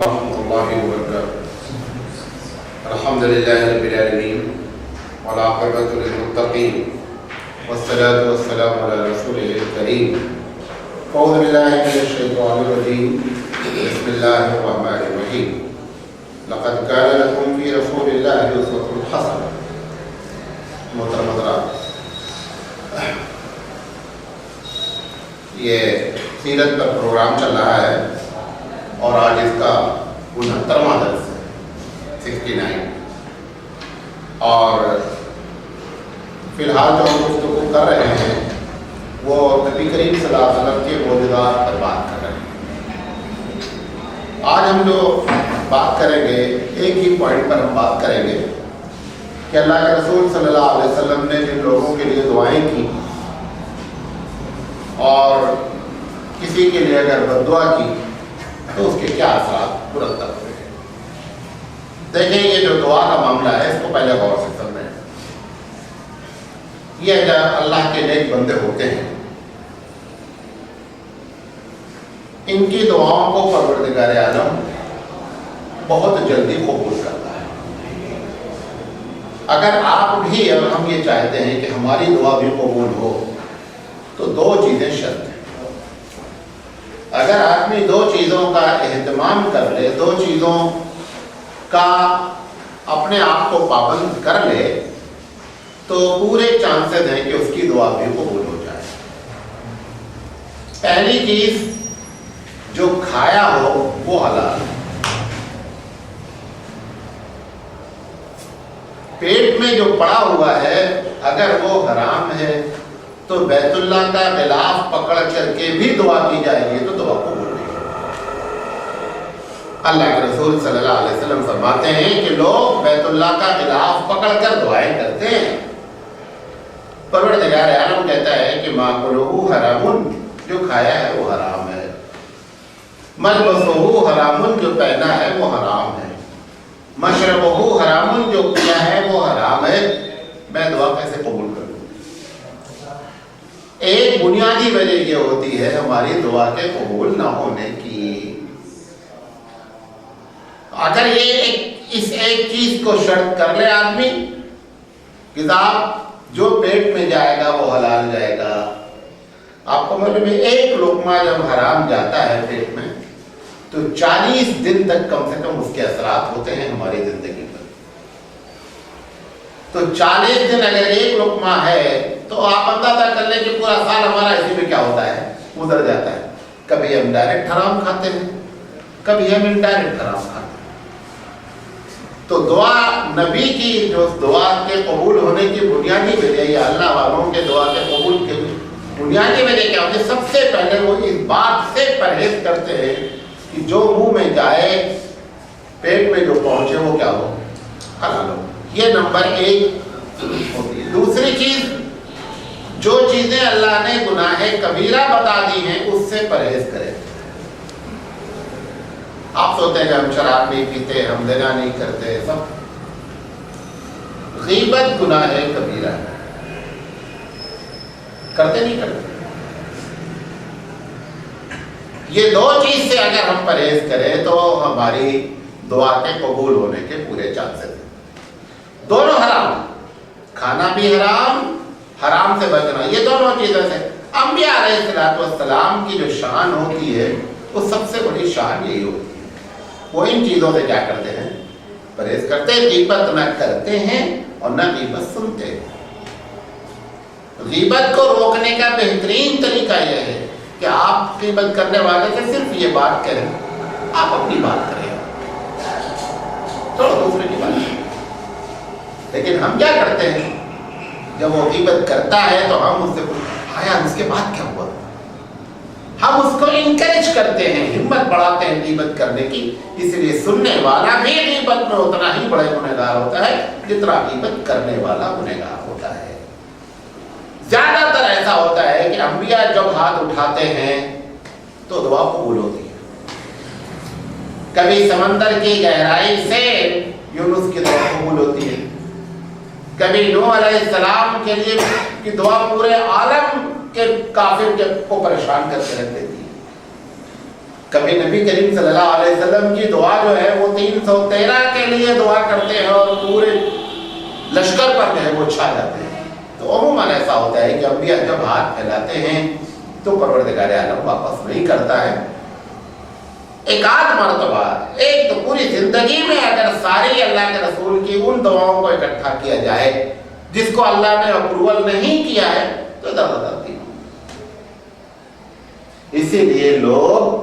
ورحمۃ اللہ وبرکاتہ۔ الحمد للہ رب العالمین والعاقبۃ للمتقین والصلاۃ والسلام علی رسولہ الکریم۔ اعوذ باللہ من الشیطان الرجیم، بسم اللہ الرحمن الرحیم۔ لقد کان لکم فی رسول اللہ اسوۃ حسنہ۔ محترم حضرات، یہ سیرت پر پروگرام چل رہا ہے اور آج اس کا 69واں درس ہے، 69۔ اور فی الحال جو ہم گفتگو کر رہے ہیں وہ نبی کریم صلی اللہ علیہ وسلم کے معجزات پر بات کر رہے ہیں۔ آج ہم جو بات کریں گے ایک ہی پوائنٹ پر ہم بات کریں گے کہ اللہ کے رسول صلی اللہ علیہ وسلم نے جن لوگوں کے لیے دعائیں کی اور کسی کے لیے اگر بد دعا کی تو اس کے کیا اثرات مرتب ہوئے ہیں۔ دیکھیں، یہ جو دعا کا معاملہ ہے اس کو پہلے غور سے سمجھیں۔ یہ جب اللہ کے نیک بندے ہوتے ہیں، ان کی دعاؤں کو پروردگار عالم بہت جلدی قبول کرتا ہے۔ اگر آپ بھی اور ہم یہ چاہتے ہیں کہ ہماری دعا بھی قبول ہو تو دو چیزیں شرط ہیں۔ اگر آدمی دو چیزوں کا اہتمام کر لے، دو چیزوں کا اپنے آپ کو پابند کر لے تو پورے چانسز ہیں کہ اس کی دعا بھی قبول ہو جائے۔ پہلی چیز، جو کھایا ہو وہ حلال، پیٹ میں جو پڑا ہوا ہے اگر وہ حرام ہے تو بیت اللہ کا غلاف پکڑ کر کے بھی دعا کی جائے گی تو دعا قبول نہیں ہوگی۔ اللہ کے رسول صلی اللہ علیہ وسلم فرماتے ہیں کہ لوگ بیت اللہ کا غلاف پکڑ کر دعائیں کرتے ہیں، پروردگار عالم کہتا ہے کہ ماکلہ حرام، جو کھایا ہے وہ حرام ہے، ملبسہ حرام، جو پہنا ہے وہ حرام ہے، مشربہ حرام، جو پیا ہے وہ حرام ہے، میں دعا کیسے قبول کروں؟ ایک بنیادی وجہ یہ ہوتی ہے ہماری دعا کے قبول نہ ہونے کی۔ اگر یہ اس ایک چیز کو شرط کر لے آدمی کہ جو پیٹ میں جائے گا وہ حلال جائے گا۔ آپ کو معلوم ہے ایک لقمہ جب حرام جاتا ہے پیٹ میں تو 40 دن تک کم سے کم اس کے اثرات ہوتے ہیں ہماری زندگی پر۔ تو 40 دن اگر ایک لقمہ ہے تو آپ اندازہ کر لیں کہ پورا سال ہمارا اسی میں کیا ہوتا ہے، گزر جاتا ہے۔ کبھی ہم ڈائریکٹ حرام کھاتے ہیں، کبھی ہم انڈائریکٹ حرام کھاتے ہیں۔ تو دعا نبی کی جو دعا کے قبول ہونے کی بنیادی وجہ یا اللہ والوں کے دعا کے قبول کے بنیادی وجہ کیا ہوتی ہے؟ سب سے پہلے وہ اس بات سے پرہیز کرتے ہیں کہ جو منہ میں جائے، پیٹ میں جو پہنچے وہ کیا ہو، حلال ہو۔ یہ نمبر 1 ہوتی ہے۔ دوسری چیز، جو چیزیں اللہ نے گناہ کبیرہ بتا دی ہیں اس سے پرہیز کریں۔ آپ سوچتے ہیں کہ ہم شراب نہیں پیتے، ہم زنا نہیں کرتے، سب غیبت گناہ کبیرہ ہے، کرتے نہیں کرتے۔ یہ دو چیز سے اگر ہم پرہیز کریں تو ہماری دعا کے قبول ہونے کے پورے چانسز ہیں۔ دونوں حرام، کھانا بھی حرام، حرام سے بچنا، یہ دونوں چیزوں سے انبیاء علیہ السلام کی جو شان ہوتی ہے وہ سب سے بڑی شان یہی ہوتی ہے، وہ ان چیزوں سے کیا کرتے ہیں، پرہیز کرتے ہیں۔ غیبت نہ کرتے ہیں اور نہ غیبت سنتے ہیں۔ غیبت کو روکنے کا بہترین طریقہ یہ ہے کہ آپ غیبت کرنے والے سے صرف یہ بات کریں، آپ اپنی بات کریں، تھوڑا دوسرے کی بات کریں۔ لیکن ہم کیا کرتے ہیں، جب وہ غیبت کرتا ہے تو ہم اس سے اس کے بعد کیا ہوا، ہم اس کو انکریج کرتے ہیں، ہمت بڑھاتے ہیں غیبت کرنے کی۔ اس لیے سننے والا بھی غیبت میں اتنا ہی بڑے گنہگار ہوتا ہے جتنا غیبت کرنے والا گنہگار ہوتا ہے۔ زیادہ تر ایسا ہوتا ہے کہ انبیاء جب ہاتھ اٹھاتے ہیں تو دعا قبول ہوتی ہے۔ کبھی سمندر کی گہرائی سے یونس کی دعا قبول ہوتی ہے، کبھی نوح علیہ السلام کے لیے کی دعا پورے عالم کے کافر کو پریشان کر کے رکھ دیتی ہے، کبھی نبی کریم صلی اللہ علیہ وسلم کی دعا جو ہے وہ 313 کے لیے دعا کرتے ہیں اور پورے لشکر پر جو ہے وہ چھا جاتے ہیں. تو عموماً ایسا ہوتا ہے کہ انبیاء جب ہاتھ پھیلاتے ہیں تو پروردگار عالم واپس نہیں کرتا ہے. ایک آدھ مرتبہ ایک تو پوری زندگی میں اگر ساری اللہ کے رسول کی ان دعاؤں کو اکٹھا کیا جائے جس کو اللہ نے اپروول نہیں کیا ہے تو زیادہ تھی. اسی لیے لوگ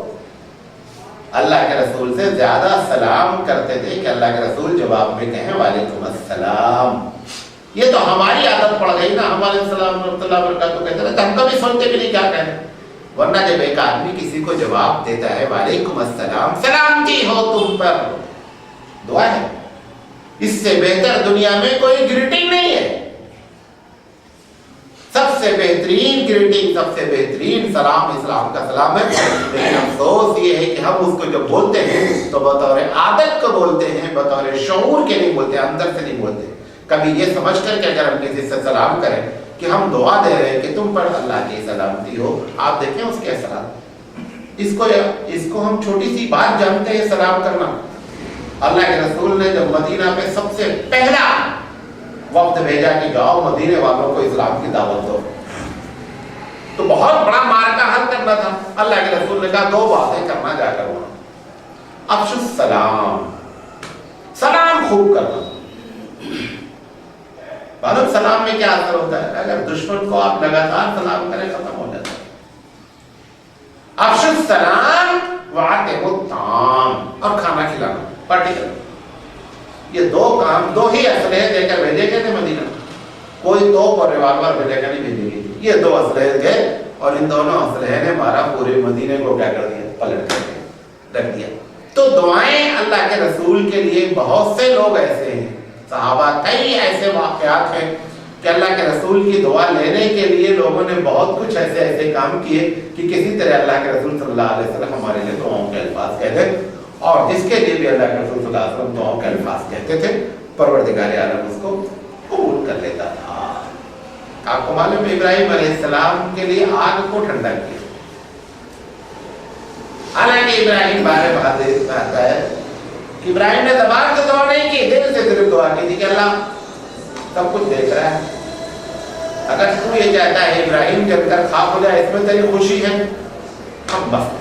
اللہ کے رسول سے زیادہ سلام کرتے تھے کہ اللہ کے رسول جواب میں کہیں وعلیکم السلام. یہ تو ہماری عادت پڑ گئی نا, ہمارے السلام ورحمۃ اللہ وبرکاتہ کہتے رہتے, ہم کبھی سنتے بھی نہیں کیا کہیں. ورنہ جب ایک آدمی کسی کو جواب دیتا ہے وعلیکم السلام, سلامتی ہو تم پر, دعا ہے. اس سے بہتر دنیا میں کوئی گریٹنگ نہیں ہے. سب سے بہترین گریٹنگ, سب سے بہترین سلام اسلام کا سلام ہے. لیکن افسوس یہ ہے کہ ہم اس کو جب بولتے ہیں تو بطور عادت کو بولتے ہیں, بطور شعور کے نہیں بولتے, اندر سے نہیں بولتے. کبھی یہ سمجھ کر کہ اگر ہم کسی سے سلام کریں کہ ہم دعا دے رہے ہیں کہ تم پر اللہ کی سلامتی ہو, آپ دیکھیں اس کے اثرات. اس کو ہم چھوٹی سی بات جانتے ہیں سلام کرنا. اللہ کے رسول نے جب مدینہ پہ سب سے پہلا وقت بھیجا کہ جاؤ مدینے والوں کو اسلام کی دعوت دو, تو بہت بڑا مارکا حل کرنا تھا. اللہ کے رسول نے کہا 2 باتیں کرنا جا کر وہاں. افشو السلام, سلام خوب کرنا. معلوم سلام میں کیا اثر ہوتا ہے؟ اگر دشمن کو آپ لگاتار سلام کریں ختم ہو جاتا ہے. افشو السلام وآتِمُ الطعام, اور کھانا کھلانا, پارٹی کرنا. یہ 2 کام, 2 ہی اسلحے دے کر بھیجے گئے تھے مدینہ. کوئی توپ اور ریوالور بھیجے کر نہیں بھیجے گئی. یہ 2 اسلحے گئے اور ان دونوں اسلحے نے مارا پورے مدینے کو کیا کر دیا, پلٹ کر کے رکھ دیا. تو دعائیں اللہ کے رسول کے لیے, بہت سے لوگ ایسے ہیں, صحابہ کئی ایسے واقعات ہیں کہ اللہ کے رسول کی دعا لینے کے لیے لوگوں نے بہت کچھ ایسے کام کیے کہ کسی طرح اللہ کے رسول صلی اللہ علیہ وسلم ہمارے لیے دعاؤں کے الفاظ کہتے, اور جس کے لیے بھی اللہ کے رسول صلی اللہ علیہ وسلم دعاؤں کے الفاظ کہتے تھے پروردگار عالم اس کو قبول کر لیتا تھا. آپ کو معلوم ہے ابراہیم علیہ السلام کے لیے آگ کو ٹھنڈا کیا. حالانکہ ابراہیم بارے بات آتا ہے کہ ابراہیم نے زبان سے دعا نہیں کی, دل سے صرف دعا کی تھی کہ اللہ سب کچھ دیکھ رہا ہے, اگر تو یہ چاہتا ہے ابراہیم جل کر خاک ہو جائے, اس میں تیری خوشی ہے, ہم بس,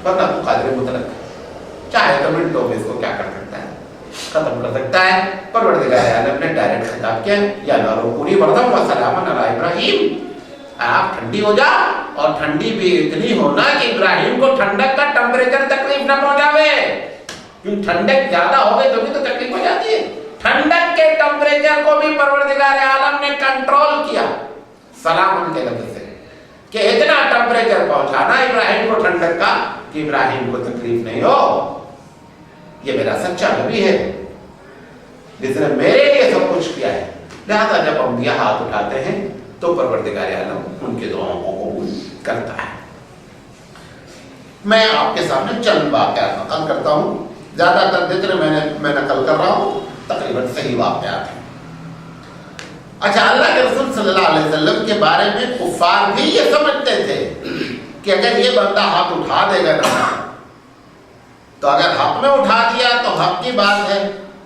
ورنہ تو قادر مطلق چاہے تو منٹوں میں اس کو کیا کر سکتا ہے, ختم کر سکتا ہے. پروردگار عالم نے ڈائریکٹ خطاب کیا, یا نارو کونی بردم و سلاما علی ابراہیم, آپ ٹھنڈی ہو جا, اور ٹھنڈی بھی اتنی ہونا کہ ابراہیم کو ٹھنڈک کا ٹمپریچر تکلیف نہ پہنچاوے. کیوں ٹھنڈک زیادہ ہو گئی تو بھی تو تکلیف ہو جاتی ہے. ٹھنڈک کے ٹمپریچر کو بھی پروردگار عالم نے کنٹرول کیا سلام ان کے لفظ سے, کہ اتنا ٹمپریچر پہنچانا ابراہیم کو ٹھنڈک کا کہ ابراہیم کو تکلیف نہیں ہو. یہ میرا سچا نبی ہے جس نے میرے لیے سب کچھ کیا ہے. لہذا جب انبیاء ہاتھ اٹھاتے ہیں تو پروردگار عالم ان کے دعاؤں کو قبول کرتا ہے. میں آپ کے سامنے چند واقعات نقل کرتا ہوں, زیادہ تر جتنے میں نقل کر رہا ہوں تقریباً صحیح واقعات ہیں. اچھا, اللہ کے رسول صلی اللہ علیہ وسلم کے بارے میں کفار بھی یہ سمجھتے تھے کہ اگر یہ بندہ ہاتھ اٹھا دے گا نا, تو اگر حق میں اٹھا دیا تو حق کی بات ہے,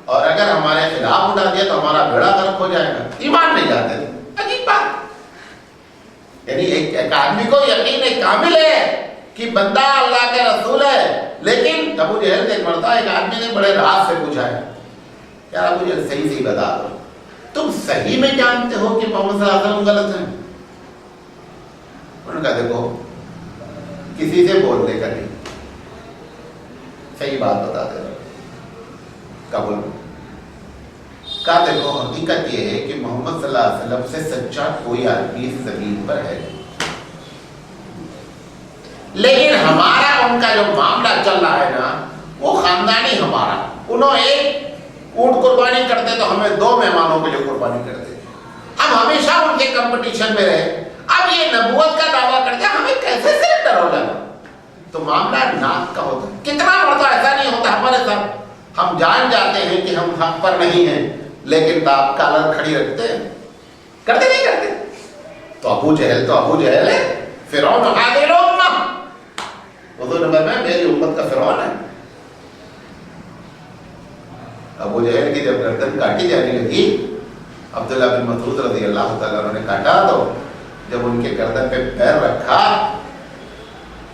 اور اگر ہمارے خلاف اٹھا دیا تو ہمارا بیڑا غرق ہو جائے گا. ایمان نہیں لاتے تھے. عجیب بات, یعنی ایک آدمی کو یقین کامل ہے کہ بندہ اللہ کے رسول ہے, لیکن ابو جہل ایک مرتبہ ایک آدمی نے بڑے راز سے پوچھا ہے, یار ابو جہل صحیح بتا دو, تم صحیح میں جانتے ہو کہ محمد صلی اللہ علیہ وسلم غلط ہیں؟ انہوں نے کہا دیکھو کسی سے بولنے کا نہیں, صحیح بات بتا دے رہا. قبول. کہا دیکھو حقیقت یہ ہے کہ محمد صلی اللہ علیہ وسلم سے سچا کوئی آدمی اس زمین پر ہے, لیکن ہمارا ان کا جو معاملہ چل رہا ہے نا وہ خاندانی ہمارا. انہوں ایک اونٹ قربانی کرتے تو ہمیں 2 مہمانوں کے لیے قربانی کرتے. ہم ہمیشہ ان کے کمپٹیشن میں رہے. اب یہ نبوت کا دعویٰ کرتے ہمیں کیسے سرنڈر ہو جانا. تو معاملہ ناک کا ہوتا ہے. کتنا مرتبہ ایسا نہیں ہوتا ہمارے ساتھ, ہم جان جاتے ہیں کہ ہم حق پر نہیں ہیں, لیکن آپ کالر کھڑی رکھتے ہیں, کرتے نہیں کرتے. تو ابو جہل ہے, فرعون عادل امہ, حضور نے فرمایا میری امت کا فرعون ہے. ابو جہل کی جب گردن کاٹی جانے لگی، عبداللہ بن مسعود رضی اللہ تعالیٰ عنہ نے کاٹا، تو جب ان کے گردن پہ پیر رکھا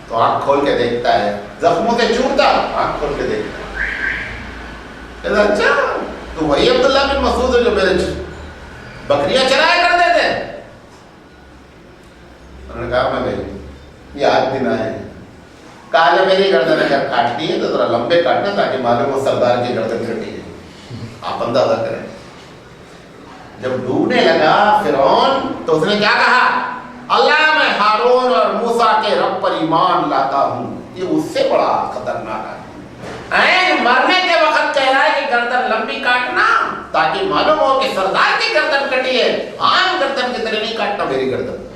تو آنکھ کھول کے دیکھتا ہے، زخموں سے چورتا آنکھ کھول کے دیکھتا ہے. اچھا تو وہی عبداللہ بن مسعود ہے جو میرے بکریاں چرایا کرتے تھے؟ انہوں نے کہا میں بھائی یہ آج دن آئے ہیں. کہا جب میری گردن اگر کاٹنی ہے تو ذرا لمبے کاٹنا تاکہ معلوم ہو سردار کی گردن کٹی ہے. آپ اندازہ کریں. جب ڈوبنے لگا فرعون تو اس نے کیا کہا؟ اللہ میں ہارون اور موسیٰ کے رب پر ایمان لاتا ہوں. یہ اس سے بڑا خطرناک ہے. مرنے کے وقت کہہ رہا ہے کہ گردن لمبی کاٹنا تاکہ معلوم ہو کہ سردار کی گردن کٹی ہے، عام گردن کی طرح نہیں کاٹنا میری گردن.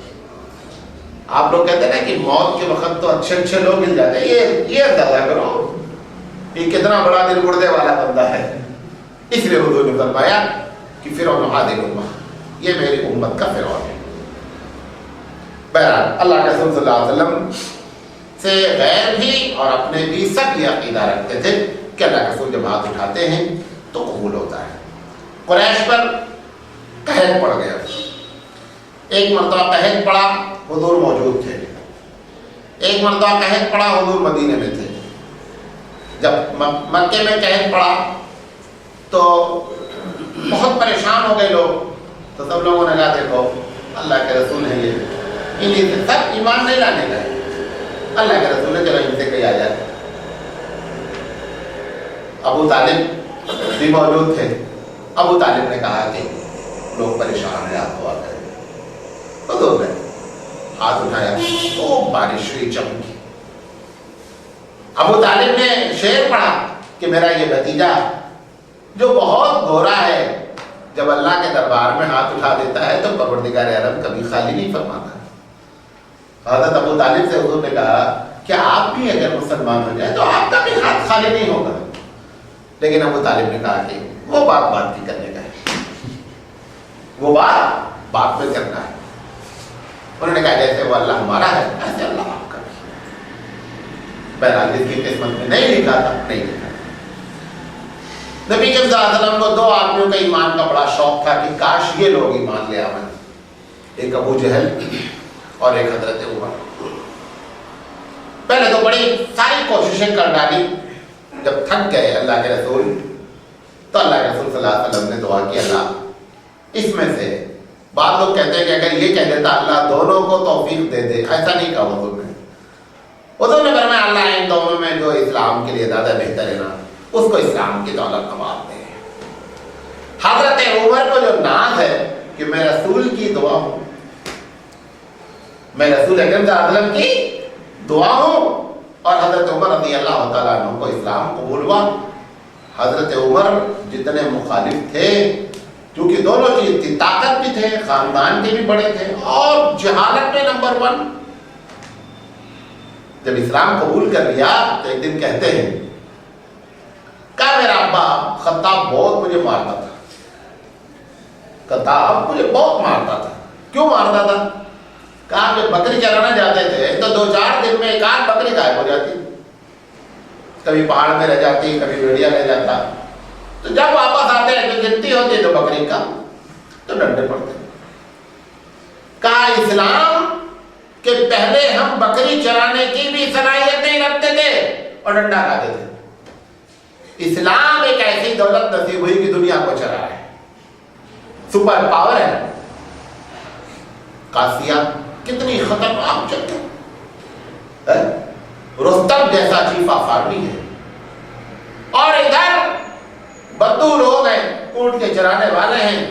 آپ لوگ کہتے ہیں کہ موت کے وقت تو اچھے اچھے لوگ مل جاتے ہیں. یہ اندازہ کرو یہ کتنا بڑا دل گردے والا بندہ ہے. اس لیے حضور نے فرمایا کہ فرعون ہذه الامہ، یہ میری امت کا فرعون ہے. بہرحال اللہ کے رسول صلی اللہ علیہ وسلم سے غیر بھی اور اپنے بھی سب یہ عقیدہ رکھتے تھے کہ اللہ کے رسول جب ہاتھ اٹھاتے ہیں تو قبول ہوتا ہے. قریش پر قحط پڑ گیا. ایک مرتبہ قحط پڑا، حضور موجود تھے. ایک مرتبہ قحط پڑا، حضور مدینے میں تھے. جب مکے میں قحط پڑا تو بہت پریشان ہو گئے لوگ. تو سب لوگوں نے کہا دیکھو اللہ کے رسول ہیں، یہ انہیں سے سب ایمان نہیں لانے گئے. اللہ کے رسول نے چلو ان سے کہیں آ جائے. ابو طالب بھی موجود تھے. ابو طالب نے کہا کہ لوگ پریشان ہیں، آپ دعا کریں. حضور نے ہاتھ اٹھایا تو بارش ہوئی، چمکی. ابو طالب نے شعر پڑھا کہ میرا یہ بھتیجا جو بہت گورا ہے جب اللہ کے دربار میں ہاتھ اٹھا دیتا ہے تو پروردگار عالم کبھی خالی نہیں فرماتا. حضرت ابو طالب سے حضور نے کہا کہ آپ بھی اگر مسلمان ہو جائے تو آپ کا بھی ہاتھ خالی نہیں ہوگا. لیکن ابو طالب نے کہا کہ وہ بات کی کرنے کا ہے، وہ بات میں کرنا ہے. انہوں نے کہا جیسے وہ اللہ ہمارا ہے ایسے اللہ آپ کا. بہرحال جس کی قسمت میں نہیں لکھا تھا نہیں لکھا. نبی کے صلی اللہ علیہ وسلم کو دو آدمیوں کا ایمان کا بڑا شوق تھا کہ کاش یہ لوگ ایمان لے آئیں. ایک ابو جہل اور ایک حضرت عمر. پہلے تو بڑی ساری کوششیں کر ڈالی. جب تھک گئے اللہ کے رسول تو اللہ کے رسول صلی اللہ علیہ وسلم نے دعا کی اللہ اس میں سے، بعض لوگ کہتے ہیں کہ اگر یہ کہہ دیتا اللہ دونوں کو توفیق دے دے، ایسا نہیں کہا حضور نے. حضور نے فرمایا اللہ ان دونوں میں جو اسلام کے لیے زیادہ بہتر ہے نا اس کو اسلام کی دولت نواز دے. حضرت عمر کو جو ناز ہے کہ میں رسول کی دعا ہوں، میں رسول اکرم صلی اللہ علیہ وسلم کی دعا ہوں، اور حضرت عمر رضی اللہ تعالیٰ عنہ کو اسلام قبول ہوا. حضرت عمر جتنے مخالف تھے، کیونکہ دونوں چیز تھی، طاقت بھی تھے، خاندان کے بھی بڑے تھے، اور جہالت میں نمبر 1. جب اسلام قبول کر لیا تو ایک دن کہتے ہیں کہ میرا ابا خطاب بہت مجھے مارتا تھا. خطاب مجھے بہت مارتا تھا. کیوں مارتا تھا؟ کہا جب بکری چرانا جاتے تھے تو 2-4 دن میں ایک آدھ بکری غائب ہو جاتی. کبھی پہاڑ میں رہ جاتی، کبھی بھیڑیا رہ جاتا. تو جب واپس آتے ہیں جو گنتی ہوتی ہے تو بکری کا تو ڈنڈے پڑتے. کہا اسلام کہ پہلے ہم بکری چرانے کی بھی صلاحیت نہیں رکھتے تھے اور ڈنڈا کھاتے تھے. اسلام ایک ایسی دولت نصیب ہوئی کہ دنیا کو چرا ہے، سپر پاور ہے. قاسیہ کتنی خطرناک جگہ، رستم جیسا چیف آف آرمی ہے، اور ادھر بدو لوگ ہیں، اونٹ کے چرانے والے ہیں.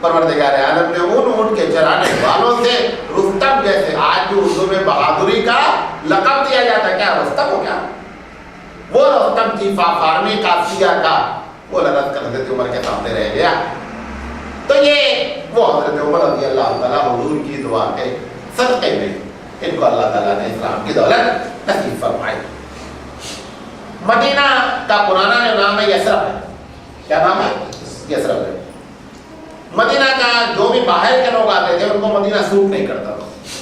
پروردگار عالم نے ان اونٹ کے چرانے والوں سے رستم جیسے، آج جو اردو میں بہادری کا لقب دیا جاتا ہے، کیا رستم ہو کیا؟ وہ رستم چیف آف آرمی قاسیہ کا وہ لڑت کر حضرت عمر کے سامنے رہ گیا. تو یہ وہ حضرت عمر رضی اللہ تعالیٰ حضور کی دعا کے صدقے میں ان کو اللہ تعالیٰ نے اسلام کی دولت نصیب فرمائی. مدینہ کا پرانا جو نام ہے یثرب ہے. کیا نام ہے؟ یثرب ہے. مدینہ کا جو بھی باہر کے لوگ آتے تھے ان کو مدینہ سوٹ نہیں کرتا تھا،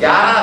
11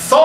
100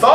100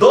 2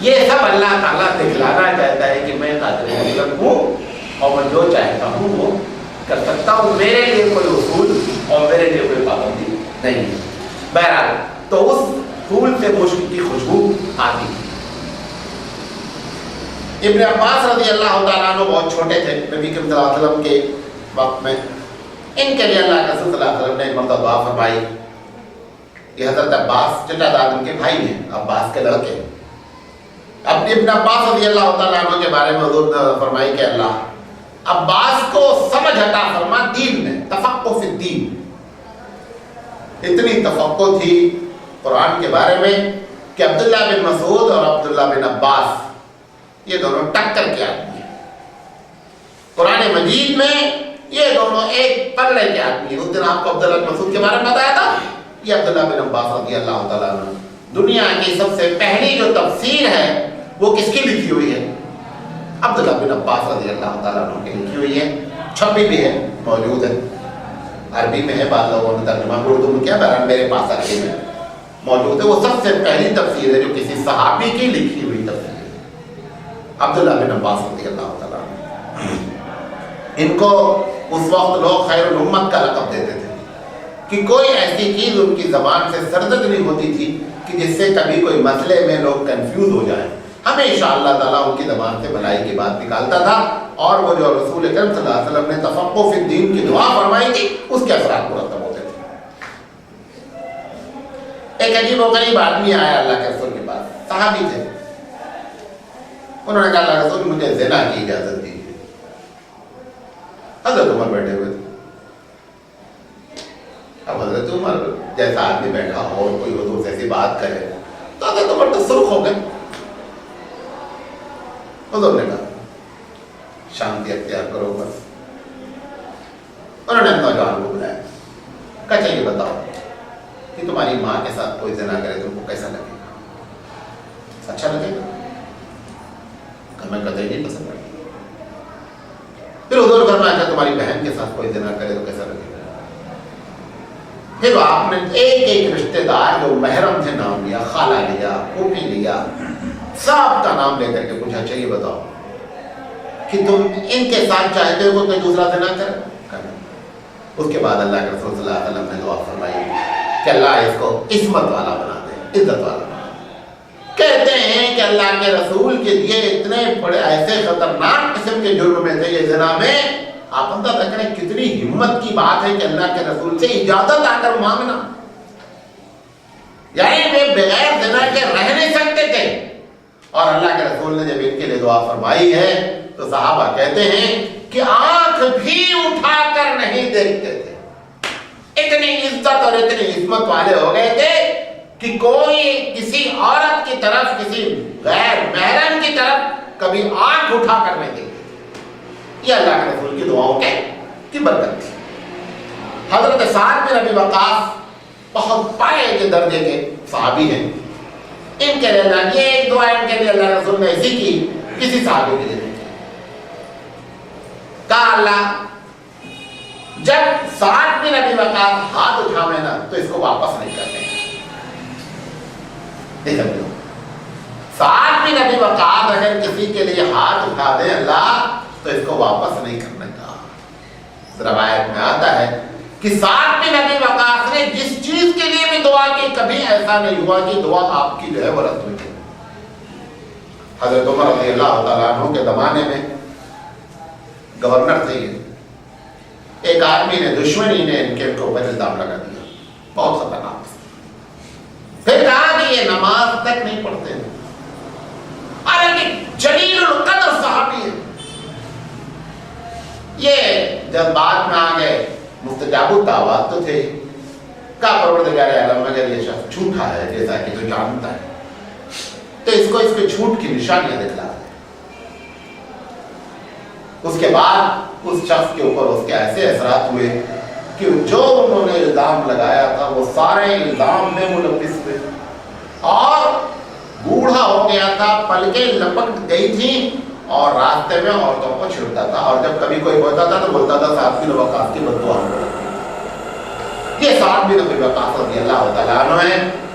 یہ سب اللہ تعالیٰ دکھلانا چاہتا ہے کہ میں قادر مطلق ہوں اور میں جو چاہتا ہوں وہ کر سکتا ہوں، میرے لیے کوئی اصول اور میرے لیے کوئی پابندی نہیں ہے۔ بہرحال تو اس پھول سے مشک کی خوشبو آتی۔ ابن عباس رضی اللہ تعالیٰ عنہ بہت چھوٹے تھے نبی کریم صلی اللہ علیہ وسلم کے وقت میں، ان کے لیے اللہ کے رسول صلی اللہ علیہ وسلم نے ایک مرتبہ دعا فرمائی۔ یہ حضرت عباس چچا داد ان کے بھائی ہیں، عباس کے لڑکے۔ اب ابن عباس رضی اللہ تعالیٰ عنہ کے بارے میں حضور نے فرمائی کہ اللہ عباس کو سمجھ عطا فرما دین میں، تفقہ فی الدین۔ اتنی تفقہ تھی قرآن کے بارے میں کہ عبداللہ بن مسعود اور عبداللہ بن عباس یہ دونوں ٹکر کے آدمی ہیں۔ قرآن مجید میں یہ دونوں ایک پلے کے آدمی ہیں۔ اس دن آپ کو عبداللہ بن مسعود کے بارے میں بتایا تھا، یہ عبداللہ بن عباس رضی اللہ تعالیٰ عنہ۔ دنیا کی سب سے پہلی جو تفسیر ہے وہ کس کی لکھی ہوئی ہے؟ عبداللہ بن عباس رضی اللہ تعالیٰ عنہ کی لکھی ہوئی ہے، چھپی بھی ہے، موجود ہے، عربی میں ہے، بعض لوگوں نے ترجمہ اردو میں کیا، بہرحال میرے پاس عربی میں موجود ہے۔ وہ سب سے پہلی تفسیر ہے جو کسی صحابی کی لکھی ہوئی تفسیر ہے، عبداللہ بن عباس رضی اللہ تعالیٰ عنہ۔ ان کو اس وقت لوگ خیر الامت کا لقب دیتے تھے کہ کوئی ایسی چیز ان کی زبان سے سرزد نہیں ہوتی تھی کہ جس سے کبھی کوئی مسئلے میں لوگ کنفیوز ہو جائیں۔ ہمیشہ اللہ تعالیٰ ان کی زبان سے بھلائی کی بات نکالتا تھا، اور وہ جو رسول اکرم صلی اللہ علیہ وسلم نے تفقہ فی الدین کی دعا فرمائی تھی اس کے اثرات مرتب ہوتے تھے۔ ایک عجیب و غریب آدمی آیا اللہ کے رسول کے پاس، صحابی تھے۔ انہوں نے کہا اللہ رسول مجھے زنا کی اجازت دیجیے۔ حضرت عمر بیٹھے ہوئے تھے۔ اب حضرت عمر جیسا آدمی بیٹھا ہو اور کوئی حضور سے ایسی بات کرے تو حضرت عمر تو سرخ ہو گئے۔ حضور نے کہا شانتی اختیار کرو بس۔ انہوں نے نوجوان کو بلایا، کہا چلیے بتاؤ کہ تمہاری ماں کے ساتھ کوئی زنا کرے تم کو کیسا لگے گا؟ اچھا لگے گا؟ کہ میں قطعی نہیں پسند کرتا۔ پھر حضور فرمایا کہ تمہاری بہن کے ساتھ کوئی زنا کرے تو کیسا لگے گا؟ پھر آپ نے ایک ایک رشتہ دار جو محرم تھے نام لیا، خالہ لیا، پھوپھی لیا، سب کا نام لے کر کے پوچھا چلیے بتاؤ کہ تم ان کے ساتھ چاہتے ہو کوئی دوسرا زنا کرے؟ اس کے بعد اللہ کے رسول صلی اللہ علیہ وسلم نے دعا فرمائی کہ اللہ اس کو عصمت والا بنا دے، عزت والا بنا دے۔ کہتے ہیں کہ اللہ کے رسول کے لیے اتنے بڑے ایسے خطرناک قسم کے جرم میں تھے یہ زنا میں، آپ اندازہ کریں کتنی ہمت کی بات ہے کہ اللہ کے رسول سے اجازت آ کر مانگنا، یعنی وہ بغیر زنا کے رہ نہیں سکتے تھے۔ اور اللہ کے رسول نے جب ان کے لیے دعا فرمائی ہے تو صحابہ کہتے ہیں کہ آنکھ بھی اٹھا کر نہیں دیکھتے تھے، اتنی عزت اور اتنی عصمت والے ہو گئے تھے کہ کوئی کسی عورت کی طرف، کسی غیر محرم کی طرف کبھی آنکھ اٹھا کر نہیں دیکھتے۔ یہ اللہ کے رسول کی دعاؤں کی برکت تھی۔ حضرت سعد بن ابی وقاص بہت پائے کے درجے کے صحابی ہیں، ان کے لیے یہ ایک دعا ان کے لیے اللہ رسول نے ایسی کی کسی صحابی کے لیے نہیں کی۔ کہا اللہ جب سعد بن ابی وقاص ہاتھ اٹھاویں نا تو اس کو واپس نہیں کرنے کا۔ سعد بن ابی وقاص اگر کسی کے لیے ہاتھ اٹھا دیں اللہ تو اس کو واپس نہیں کرنے کا۔ روایت میں آتا ہے کہ سعد بن ابی وقاص نے جس چیز کے لیے بھی دعا کی کبھی ایسا نہیں ہوا کہ دعا آپ کی جو ہے وہ رد ہوئی۔ حضرت عمر رضی اللہ تعالیٰ عنہ کے زمانے میں گورنر تھے، ایک آدمی نے، دشمنی نے ان کے اوپر الزام لگا دیا، بہت خطرناک۔ پھر کہا کہ یہ نماز تک نہیں پڑھتے ہیں، حالانکہ جلیل القدر صحابی ہے۔ یہ جب بعد میں آ گئے مستجاب الدعوات تو تھے، کہا پروردگار عالم اگر یہ شخص جھوٹا ہے جیسا کہ تو جانتا ہے تو اس کے جھوٹ کی نشانیاں دکھلا دے۔ اس کے بعد اس شخص کے اوپر اس کے ایسے اثرات ہوئے کہ جو انہوں نے الزام لگایا تھا وہ سارے الزام میں ملوث ہوئے، اور بوڑھا ہو گیا تھا، پلکیں لپک گئی تھیں اور راستے میں عورتوں کو چھڑتا تھا، اور جب کبھی کوئی ہوتا تھا تو بولتا تھا سعد بن وقاص کی بد دعا ہو۔ یہ سعد بن ابی وقاص رضی اللہ تعالیٰ عنہ ہیں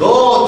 2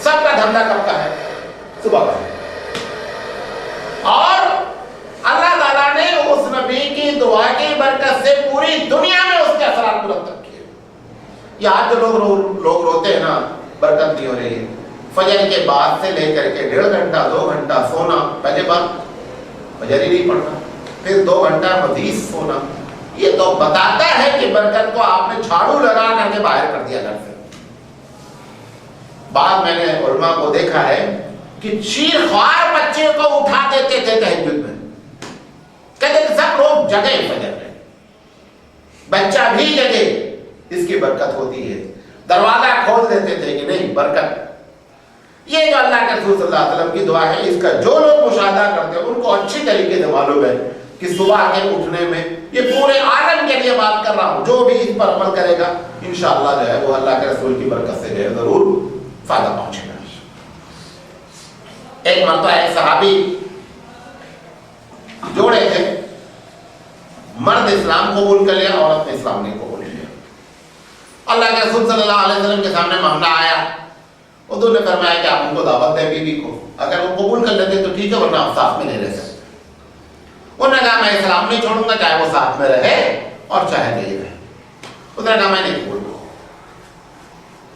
سب کا دھندا کب کا ہے؟ صبح کا. اور اللہ تعالیٰ نے اس نبی کی دعا کی برکت سے پوری دنیا میں اس کے اثرات مرتب کیے. یہ آج جو لوگ روتے ہیں نا برکت نہیں ہو رہی ہے. فجر کے بعد سے لے کر کے 1.5 گھنٹہ 2 گھنٹہ سونا، پہلے بار فجر ہی نہیں پڑھنا، پھر 2 گھنٹہ مزید سونا، یہ تو بتاتا ہے کہ برکت کو آپ نے جھاڑو لگا کر کے باہر کر دیا گھر سے. بعد میں نے علماء کو دیکھا ہے کہ چیر خوار بچے کو اٹھا دیتے تھے تہجد میں، کہتے تھے سب لوگ جگے فجر میں، بچہ بھی جگے، اس کی برکت ہوتی ہے. دروازہ کھول دیتے تھے کہ نہیں برکت. یہ جو اللہ کے رسول صلی اللہ علیہ وسلم کی دعا ہے، اس کا جو لوگ مشاہدہ کرتے ہیں ان کو اچھی طریقے سے معلوم ہے کہ صبح کے اٹھنے میں، یہ پورے عالم کے لیے بات کر رہا ہوں، جو بھی اس پر عمل کرے گا انشاءاللہ جو ہے وہ اللہ کے رسول کی برکت سے جو ہے ضرور فائدہ پہنچے گا. ایک مرتبہ ایک صحابی جوڑے تھے، مرد اسلام قبول کر لیا، عورت نے اسلام نہیں قبول کیا. اللہ کے رسول صلی اللہ علیہ وسلم کے سامنے معاملہ آیا. اردو نے فرمایا کہ آپ ان کو دعوت دیں بیوی کو، اگر وہ قبول کر لیتے تو ٹھیک ہے ورنہ آپ ساتھ میں نہیں رہ سکتے. انہوں نے کہا میں اسلام نہیں چھوڑوں گا چاہے وہ ساتھ میں رہے اور چاہے نہیں رہے. انہوں نے کہا میں نہیں قبول کروں.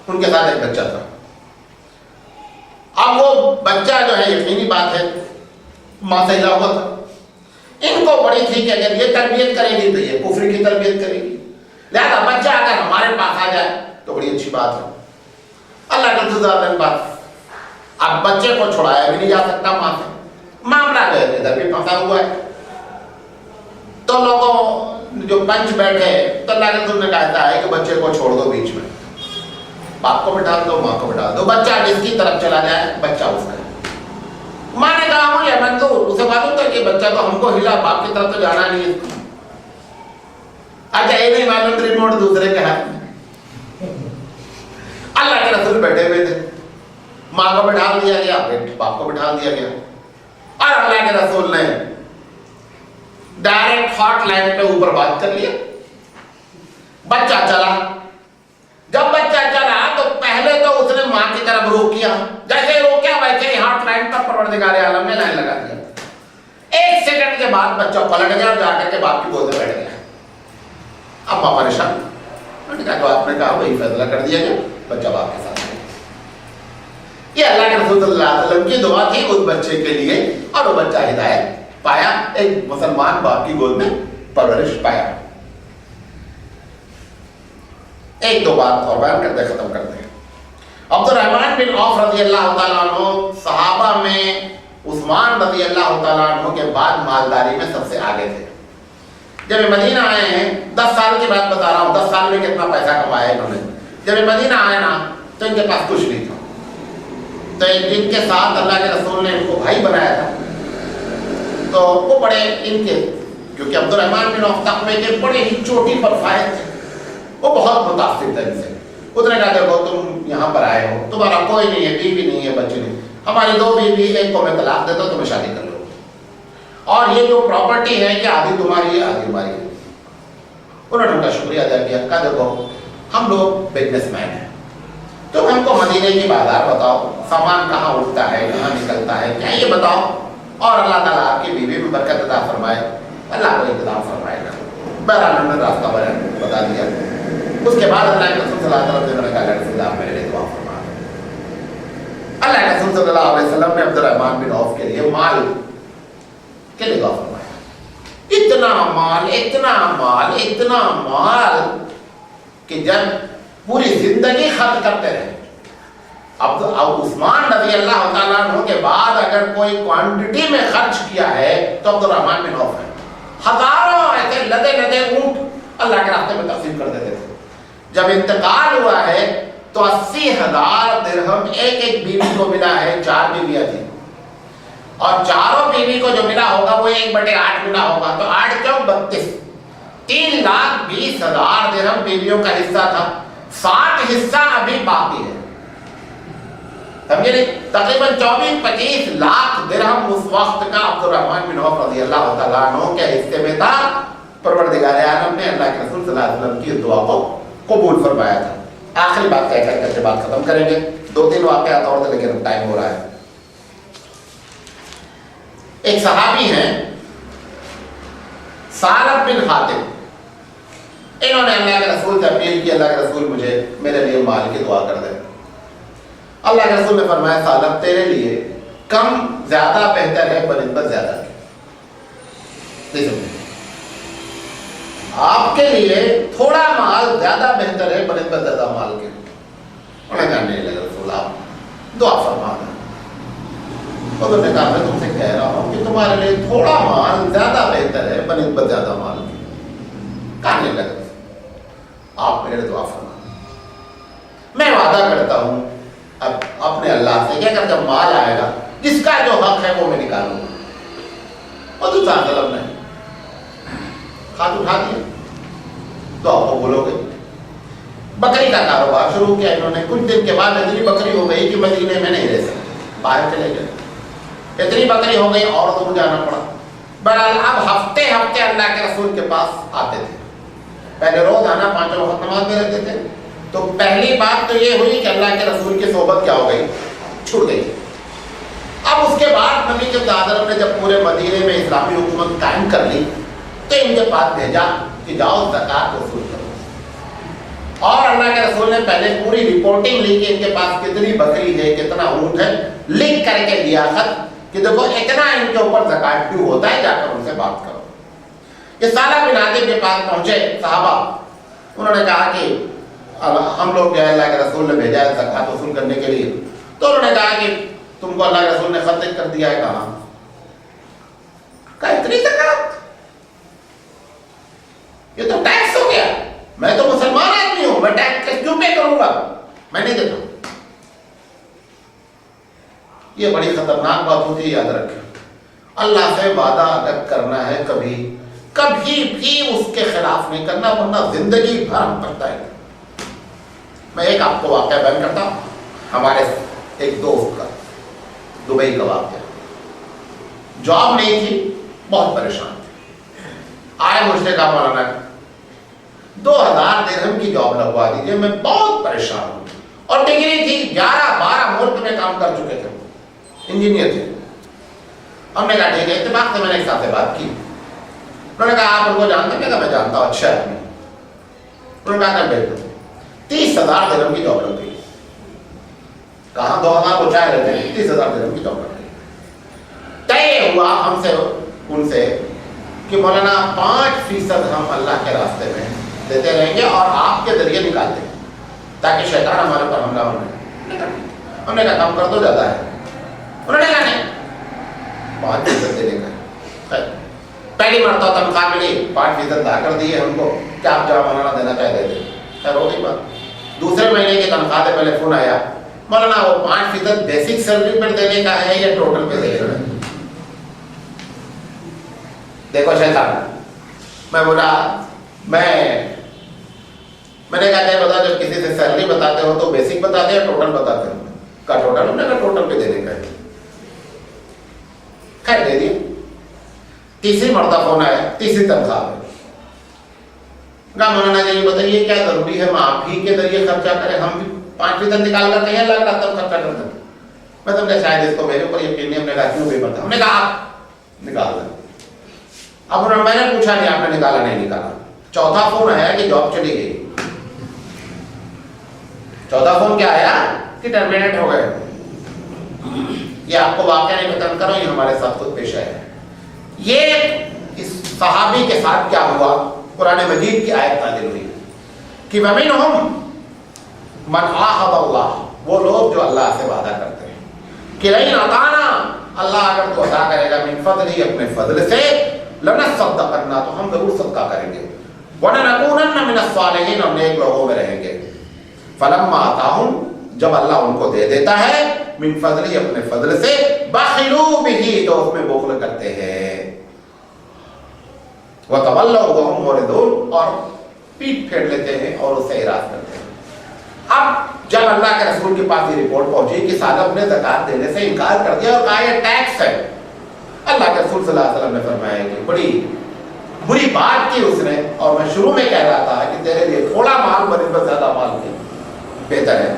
ان کے ساتھ ایک بچہ تھا. اب وہ بچہ جو ہے یقینی بات ہے ماں سے ہلا ہوا تھا. ان کو بڑی تھی کہ اگر یہ تربیت کرے گی تو یہ کفر کی تربیت کرے گی، لہذا بچہ اگر ہمارے پاس آ جائے تو بڑی اچھی بات ہے. اللہ کا جزا بات. اب بچے کو چھڑایا بھی نہیں جا سکتا ماں سے، معاملہ جو ہے ادھر بھی پھنسا ہوا ہے. تو لوگوں جو پنچ بیٹھے تو اللہ کے رسول نے کہتا ہے کہ بچے کو چھوڑ دو بیچ میں، باپ کو بٹھا دو ماں کو بٹھا دو، بچہ جس کی طرف چلا جائے بچہ اس کا. ماں نے کہا مجھے منظور، اسے معلوم تھا کہ بچہ تو ہم کو ہلا، باپ کی طرف تو جانا نہیں ہے. اچھا یہ نہیں معلوم ریموٹ دوسرے کے ہاتھ میں. اللہ کے رسول بیٹھے ہوئے تھے، ماں کو بٹھا دیا گیا، باپ کو بٹھا دیا گیا، اور اللہ کے رسول نے ڈائریکٹ ہاٹ لائن پہ اوپر بات کر لیا. بچہ چلا. جب بچہ چلا تو پہلے تو اس نے ماں کی طرف رخ کیا، جیسے روکیا ویسے ہی ہاٹ لائن پر پروردگار عالم نے لائن لگا دیا. 1 سیکنڈ کے بعد بچہ پلٹ گیا اور جا کر کے باپ کی گود میں بیٹھ گیا. اب ماں پریشان، انہوں نے کہا جو آپ نے کہا وہی فیصلہ کر دیا گیا، بچہ باپ کے ساتھ. یہ اللہ کے رسول صلی اللہ علیہ وسلم کی دعا تھی اس بچے کے لیے، اور وہ بچہ ہدایت پایا، ایک مسلمان باپ کی گود میں پرورش پایا. ایک دو بات اور بیان کرتے ختم کرتے ہیں. عبد الرحمن بن عوف رضی اللہ تعالیٰ عنہ صحابہ میں عثمان رضی اللہ تعالیٰ عنہ کے بعد مالداری میں سب سے آگے تھے. جب مدینہ آئے ہیں، 10 سال کی بات بتا رہا ہوں، 10 سال میں کتنا پیسہ کمایا انہوں نے. جب مدینہ آئے نا تو ان کے پاس کچھ نہیں تھا. تو جن کے ساتھ اللہ کے رسول نے ان کو بھائی بنایا تھا تو وہ بڑے ان کے، کیونکہ عبد الرحمن بن عوف تقوی کے بڑے ہی چوٹی پر فائز تھے، وہ بہت متاثر تھے ان سے. اس نے کہا دیکھو تم یہاں پر آئے ہو، تمہارا کوئی نہیں ہے، بیوی نہیں ہے، بچے نہیں، ہماری 2 بیوی، ایک کو میں طلاق دیتا ہوں، تمہیں شادی کر لو، اور یہ جو پراپرٹی ہے کہ آدھی تمہاری ہے آدھی ہماری ہے. انہوں نے ان کا شکریہ ادا کیا. کہا دیکھو ہم لوگ بزنس مین ہیں، تم ہم کو مدینے کی بازار بتاؤ، سامان کہاں اٹھتا ہے کہاں نکلتا ہے کیا یہ بتاؤ، اور اللہ تعالیٰ آپ کی بیوی میں برکت عطا فرمائے، اللہ کو انتظام فرمائے گا. بہرحال انہوں نے راستہ بتا دیا. اس کے بعد اللہ کے رسول صلی اللہ علیہ وسلم نے کہا رسول اللہ میرے لیے دعا فرما. اللہ کے رسول صلی اللہ علیہ وسلم نے عبد الرحمن بن عوف کے لیے مال کے لیے دعا فرمایا. اتنا مال اتنا مال اتنا مال کہ جب پوری زندگی خرچ کرتے رہے. اب عثمان رضی اللہ تعالیٰ عنہ کے بعد اگر کوئی کوانٹٹی میں خرچ کیا ہے تو عبد الرحمن بن عوف ہے. ہزاروں ایسے لدے لدے اونٹ اللہ کے راستے میں تقسیم کر دیتے تھے. جب انتقال ہوا ہے تو 80,000 درہم ایک ایک بیوی کو ملا ہے. 4 بیویاں تھیں اور چاروں بیوی کو جو ملا ہوگا وہ 1/8 ملا ہوگا، تو 8 کیوں 32، 3,20,000 درہم بیویوں کا حصہ تھا. 60 حصہ ابھی باقی ہے، سمجھے نہیں؟ تقریباً 24-25 لاکھ درہم اس وقت کا عبد الرحمن بن عوف رضی اللہ تعالیٰ عنہ کے حصے میں تھا. پروردگار عالم نے اللہ کے رسول صلی اللہ علیہ وسلم کی دعا کو قبول فرمایا تھا. آخری بات کہہ کر کے بات ختم کریں گے. 2-3 واقعات اور تھے لیکن ٹائم ہو رہا ہے. ایک صحابی ہیں ثعلب بن حاتم. انہوں نے اللہ کے رسول سے اپیل کی, اللہ کے رسول مجھے میرے لیے مال کی دعا کر دیں. اللہ کے رسول نے فرمایا ثعلب تیرے لیے کم زیادہ بہتر ہے بنسبت زیادہ کے. آپ کے لیے تھوڑا مال زیادہ بہتر ہے بنسبت زیادہ مال کے. انہوں نے کہا نہیں لگا رسول آپ دعا فرما دیں. انہوں نے کہا میں تم سے کہہ رہا ہوں کہ تمہارے لیے تھوڑا مال زیادہ بہتر ہے بنسبت زیادہ مال کے. کہا نہیں لگا آپ میرے دعا فرما. میں وعدہ کرتا ہوں اب اپنے اللہ سے کہ اگر جب مال آئے گا جس کا جو حق ہے وہ میں نکالوں گا. وہ تو طلب نہیں ہاتھ اٹھا دیا تو آپ کو بولو گے. بکری کا کاروبار شروع کیا انہوں نے. کچھ دن کے بعد اتنی بکری ہو گئی کہ مدینے میں نہیں رہ سکتے, باہر چلے گئے. اتنی بکری ہو گئی اور دور جانا پڑا. بہرحال اب ہفتے ہفتے اللہ کے رسول کے پاس آتے تھے. پہلے روز آنا 5 وقت نماز میں رہتے تھے. تو پہلی بات تو یہ ہوئی کہ اللہ کے رسول کی صحبت کیا ہو گئی, چھوٹ گئی. اب اس کے بعد نبی کے صادر نے جب پورے مدینے میں اسلامی حکومت قائم کر لی تو ان کے پاس بھیجا کہ جاؤ زکوٰۃ وصول کرو. اور اللہ کے رسول نے پہلے پوری رپورٹنگ لی کہ ان کے پاس کتنی بکری ہے, کتنا اونٹ ہے, لکھ کر کے دیا خط کہ دیکھو اتنا ان کے اوپر زکوٰۃ ڈیو ہوتا ہے, جا کر ان سے بات کرو. یہ ثعلب بن حاتم کے پاس پہنچے صحابہ. انہوں نے کہا کہ ہم لوگ جو ہے اللہ کے رسول نے بھیجا ہے زکوٰۃ وصول کرنے کے لیے. تو انہوں نے کہا کہ تم کو اللہ کے رسول نے خط کر دیا ہے. کہا اتنی زکوٰۃ, یہ تو ٹیکس ہو گیا. میں تو مسلمان آدمی ہوں, میں ٹیکس کیوں پے کروں گا, میں نہیں دیتا. یہ بڑی خطرناک بات ہوتی ہے, یاد رکھیں. اللہ سے وعدہ اگر کرنا ہے کبھی بھی اس کے خلاف نہیں کرنا, ورنہ زندگی بھر ہم پچھتائیں گے. میں ایک آپ کو واقعہ بیان کرتا ہوں. ہمارے ایک دوست کا دبئی کا واقعہ. جاب نہیں تھی, بہت پریشان تھے. آئے مجھ سے کہا مولانا 2000 درہم کی جاب لگوا دیجیے, میں بہت پریشان ہوں. اور ڈگری تھی, 11-12 ملک میں کام کر چکے تھے, انجینئر تھے. ہم نے کہا ٹھیک ہے. اتفاق سے میں نے ایک ساتھ سے بات کی. انہوں نے کہا آپ ان کو جانتے ہیں؟ میں جانتا ہوں, اچھا ہے. انہوں نے کہا کر بیٹھ دو. 30,000 درہم کی جاب لگ گئی. کہاں 2000 کو چاہے رہتے ہیں, 30,000 درہم کی جاب لگ گئی. طے ہوا ہم سے ان سے کہ مولانا 5% ہم اللہ کے راستے میں دیتے رہیں گے اور آپ کے ذریعے نکالتے ہیں تاکہ شیطان ہمارے پر حملہ ہونے. ہم نے کہا کام کر دو, زیادہ ہے. انہوں نے کہا نہیں 5% دینے کا. پہلی مرتبہ تنخواہ ملی, 5% لا کر دیے ہم کو کہ آپ جہاں مولانا دینا چاہے دے دیں. خیر ہو گئی بات. دوسرے مہینے کی تنخواہ سے پہلے فون آیا, مولانا وہ 5% بیسک سیلری پر دینے کا ہے یا ٹوٹل پہ دینے کا ہے. دیکھو شیطان. میں بولا میں نے کہا کہ بتا جب کسی سے سیلری بتاتے ہو تو بیسک بتاتے ہیں, ٹوٹل بتاتے ہو. کہا ٹوٹل. ہم نے کہا ٹوٹل پہ دینے کا ہے. خیر دے دیا. تیسری مرتبہ فون آیا, تیسری تنخواہ میں. کہا مولانا جی بتائیے کیا ضروری ہے ہم آپ ہی کے ذریعے خرچہ کریں, ہم بھی 5% نکال کر کہیں لگ رہا تب خرچہ کرتے ہیں. میں سمجھا شاید اس کو میرے اوپر یقین نہیں. ہم نے کہا کیوں بھی بتا. ہم نے کہا آپ نکال دیں. اب میں نے پوچھا نہیں آپ نے نکالا نہیں نکالا. چوتھا فون آیا کہ جاب چلی گئی. چوتھا فون کیا آیا کہ ٹرمینیٹ ہو گئے. یہ آپ کو واقعہ نہیں بتانا کرو, یہ ہمارے ساتھ خود پیش آیا. یہ اس صحابی کے ساتھ کیا ہوا, قرآن مجید کی آیت نازل ہوئی کہ وَمِنْهُمْ مَنْ عَاهَدَ اللَّهُ, وہ لوگ جو اللہ سے وعدہ کرتے ہیں کہ لَئِنْ أَطَعْنَا, اللہ اگر تو عطا کرے گا مِنْ فَضْلِهِ, اپنے فضل سے, لَنَصَّدَّقَنَّا, تو ہم ضرور صدقہ کریں گے, وَلَنَكُونَنَّ مِنَ الصَّالِحِينَ, ہم نیک لوگوں میں رہیں گے. فَلَمَّا آتَاهُمْ, جب اللہ ان کو دے دیتا ہے مِنْ فَضْلِهِ, اپنے فضل سے, بَخِلُوا بِهِ, تو اس میں بخل کرتے ہیں. وَتَوَلَّوْا وَهُمْ مُعْرِضُونَ, اور پیٹ پھیر لیتے ہیں اور اس سے اعراض کرتے ہیں. اب جب اللہ کے رسول کے پاس یہ رپورٹ پہنچی کہ ثعلب نے زکوٰۃ دینے سے انکار کر دیا اور کہا یہ ٹیکس ہے, اللہ کے رسول صلی اللہ علیہ وسلم نے فرمایا کہ بڑی بری بات کی اس نے, اور میں شروع میں کہہ رہا تھا کہ تیرے لیے تھوڑا مال بنسبت زیادہ مال کے بہتر ہے.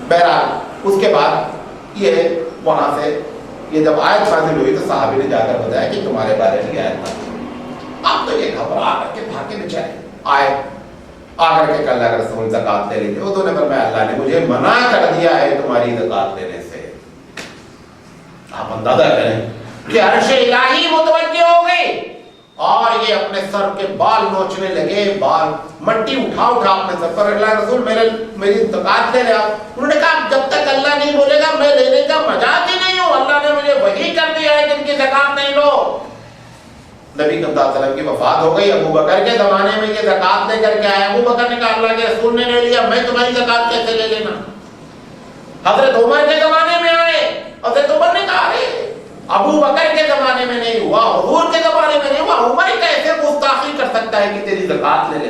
بہرحال اس کے بعد یہ وہاں سے یہ جب آیت نازل ہوئی تو صحابی نے جا کر بتایا کہ تمہارے بارے میں یہ آیت نازل ہوئی. اب تو یہ گھبرا کر کے بھاگے بیچارے آئے آ کر کے اللہ کے رسول زکات لے لیجیے. انہوں نے فرمایا اللہ نے مجھے منع کر دیا ہے تمہاری زکات لینے سے. آپ اندازہ کریں کہ عرش الہی متوجہ ہو گئی اور یہ اپنے سر کے بال نوچنے لگے, بال مٹی اٹھا اپنے سر پر. اللہ رسول میری زکات لے لے. انہوں نے کہا جب تک اللہ نہیں بولے گا میں لینے کا مجاز ہی نہیں ہوں. اللہ نے مجھے وحی کر دیا ہے کہ ان کی زکات نہیں لو. نبی صلی اللہ علیہ وسلم کی وفات ہو گئی. ابو بکر کے زمانے میں یہ زکات لے کر کے آئے. ابو بکر نے کہا اللہ کے رسول نے لے لیا, میں تمہاری زکات کیسے لے لینا. حضرت عمر کے زمانے میں آئے. حضرت عمر نے کہا ابو بکر کے زمانے میں نہیں ہوا, حضور کے زمانے میں نہیں ہوا, عمر کیسے گستاخی کر سکتا ہے کہ تیری زکات لے لے.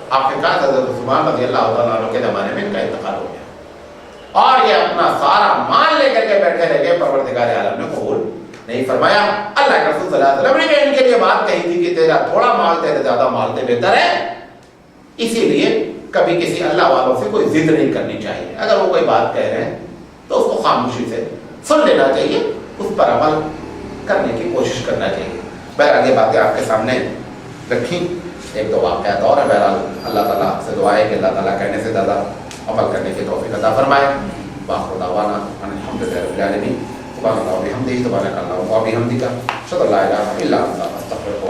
آپ کے کہا حضرت عثمان رضی اللہ تعالیٰ عنہ کے زمانے میں ان کا انتقال ہو گیا اور یہ اپنا سارا مال لے کر کے بیٹھے رہ گئے. پروردگار عالم نے قبول نہیں فرمایا. اللہ کے رسول صلی اللہ علیہ وسلم نے ان کے لیے بات کہی تھی کہ تیرا تھوڑا مال تیرے زیادہ مال سے بہتر ہے. اسی لیے کبھی کسی اللہ والوں سے کوئی ضد نہیں کرنی چاہیے. اگر وہ کوئی بات کہہ رہے ہیں تو اس کو خاموشی سے سن لینا چاہیے, اس پر عمل کرنے کی کوشش کرنا چاہیے. بہرحال یہ باتیں آپ کے سامنے رکھیں. ایک دو واقعات اور ہیں. بہرحال اللہ تعالیٰ سے دعا ہے کہ اللہ تعالیٰ کہنے سے زیادہ عمل کرنے کی توفیق عطا فرمائے. باخر دعوانا ان الحمد للہ رب العالمین. سبحان اللہ و بحمدہ, سبحانک اللہم و بحمدک, اشہد ان لا الہ الا انت, استغفرک